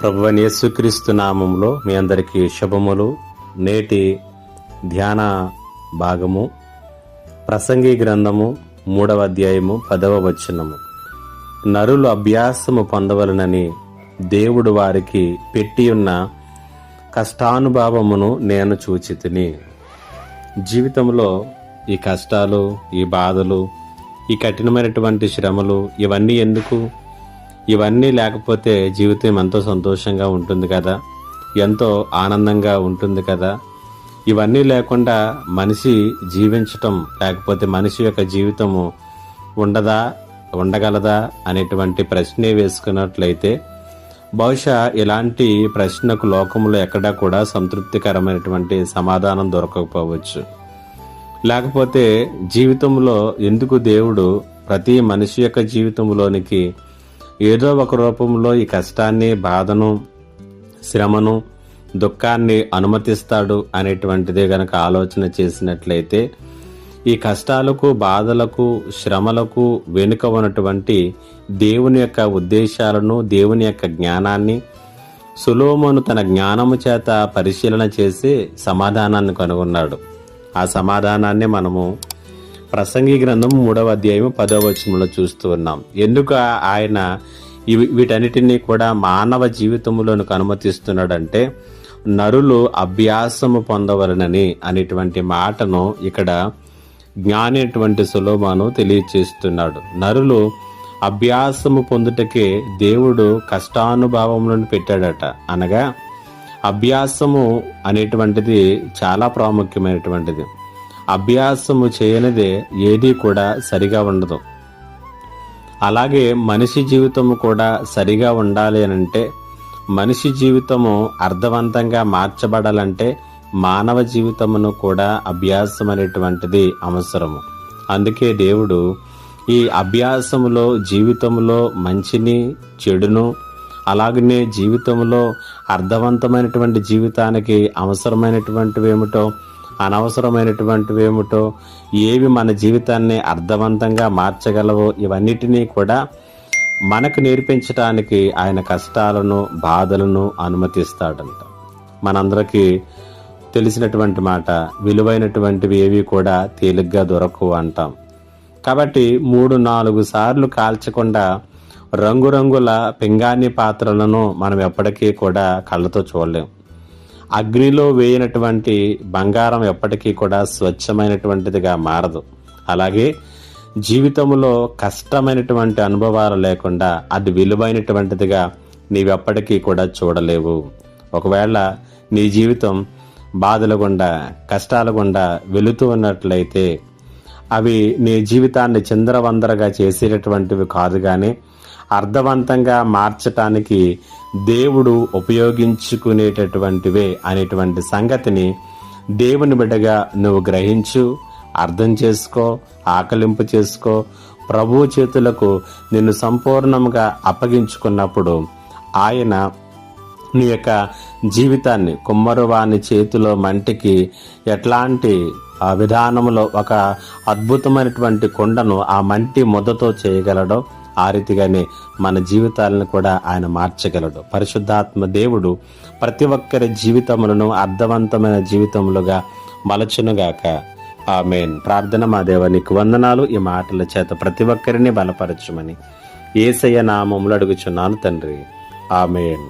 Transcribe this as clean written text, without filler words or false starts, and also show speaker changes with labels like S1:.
S1: ప్రభువైన యేసుక్రీస్తు నామములో మీ అందరికీ శుభములు. నేటి ధ్యాన భాగము ప్రసంగి గ్రంథము 3వ అధ్యాయము 10వ వచనము. నరులు అభ్యాసము పొందవలనని దేవుడు వారికి పెట్టియున్న కష్టానుభవమును నేను చూచితిని. జీవితంలో ఈ కష్టాలు, ఈ బాధలు, ఈ కఠినమైనటువంటి శ్రమలు ఇవన్నీ ఎందుకు? ఇవన్నీ లేకపోతే జీవితం ఎంతో సంతోషంగా ఉంటుంది కదా, ఎంతో ఆనందంగా ఉంటుంది కదా. ఇవన్నీ లేకుండా మనిషి జీవించటం, లేకపోతే మనిషి యొక్క జీవితము ఉండగలదా అనేటువంటి ప్రశ్నే వేసుకున్నట్లయితే బహుశా ఇలాంటి ప్రశ్నకు లోకంలో ఎక్కడా కూడా సంతృప్తికరమైనటువంటి సమాధానం దొరకకపోవచ్చు. లేకపోతే జీవితంలో ఎందుకు దేవుడు ప్రతి మనిషి యొక్క జీవితంలోనికి ఏదో ఒక రూపంలో ఈ కష్టాన్ని, బాధను, శ్రమను, దుఃఖాన్ని అనుమతిస్తాడు అనేటువంటిదే గనక ఆలోచన చేసినట్లయితే ఈ కష్టాలకు, బాధలకు, శ్రమలకు వెనుక ఉన్నటువంటి దేవుని యొక్క ఉద్దేశాలను, దేవుని యొక్క జ్ఞానాన్ని సొలొమోను తన జ్ఞానము చేత పరిశీలన చేసి సమాధానాన్ని కనుగొన్నాడు. ఆ సమాధానాన్ని మనము ప్రసంగి గ్రంథం 3వ అధ్యాయం 10వ వచనంలో చూస్తూ ఉన్నాం. ఎందుకు ఆయన వీటన్నిటినీ కూడా మానవ జీవితంలోనికి అనుమతిస్తున్నాడంటే నరులు అభ్యాసము పొందవలనని అనేటువంటి మాటను ఇక్కడ జ్ఞాని అయినటువంటి సొలొమోను తెలియచేస్తున్నాడు. నరులు అభ్యాసము పొందుటకే దేవుడు కష్టానుభవములను పెట్టాడట. అనగా అభ్యాసము అనేటువంటిది చాలా ప్రాముఖ్యమైనటువంటిది. అభ్యాసము చేయనిదే ఏదీ కూడా సరిగా ఉండదు. అలాగే మనిషి జీవితము కూడా సరిగా ఉండాలి అనంటే, మనిషి జీవితము అర్థవంతంగా మార్చబడాలంటే మానవ జీవితమును కూడా అభ్యాసం అనేటువంటిది అవసరము. అందుకే దేవుడు ఈ అభ్యాసములో, జీవితంలో మంచిని, చెడును, అలాగనే జీవితంలో అర్థవంతమైనటువంటి జీవితానికి అవసరమైనటువంటివి ఏమిటో, అనవసరమైనటువంటివి ఏమిటో, ఏవి మన జీవితాన్ని అర్థవంతంగా మార్చగలవో ఇవన్నిటినీ కూడా మనకు నేర్పించడానికి ఆయన కష్టాలను, బాధలను అనుమతిస్తాడంట. మనందరికీ తెలిసినటువంటి మాట, విలువైనటువంటివి ఏవి కూడా తేలిగ్గా దొరకవు అంటాం. కాబట్టి 3-4 సార్లు కాల్చకుండా రంగురంగుల పింగాణి పాత్రలను మనం ఎప్పటికీ కూడా కళ్ళతో చూడలేం. అగ్నిలో వేయనటువంటి బంగారం ఎప్పటికీ కూడా స్వచ్ఛమైనటువంటిదిగా మారదు. అలాగే జీవితంలో కష్టమైనటువంటి అనుభవాలు లేకుండా అది విలువైనటువంటిదిగా నీవెప్పటికీ కూడా చూడలేవు. ఒకవేళ నీ జీవితం బాధల గుండా, కష్టాల గుండా వెళుతూ ఉన్నట్లయితే అవి నీ జీవితాన్ని చిందరవందరగా చేసేటటువంటివి కాదు, కానీ అర్థవంతంగా మార్చటానికి దేవుడు ఉపయోగించుకునేటటువంటివే అనేటువంటి సంగతిని దేవుని బిడ్డగా నువ్వు గ్రహించు, అర్థం చేసుకో, ఆకలింపు చేసుకో. ప్రభువు చేతులకు నిన్ను సంపూర్ణంగా అప్పగించుకున్నప్పుడు ఆయన నీ యొక్క జీవితాన్ని కుమ్మరువాని చేతిలో మంటికి ఎట్లాంటి విధానంలో ఒక అద్భుతమైనటువంటి కొండను ఆ మంటి ముద్దతో చేయగలడో ఆ రీతిగానే మన జీవితాలను కూడా ఆయన మార్చగలడు. పరిశుద్ధాత్మ దేవుడు ప్రతి ఒక్కరి జీవితములను అర్థవంతమైన జీవితములుగా మలచునుగాక. ఆమేన్. ప్రార్థన. మా దేవా, నీకు వందనాలు. ఈ మాటల చేత ప్రతి ఒక్కరిని బలపరచుమని యేసయ్య నామములో అడుగుచున్నాను తండ్రి. ఆమేన్.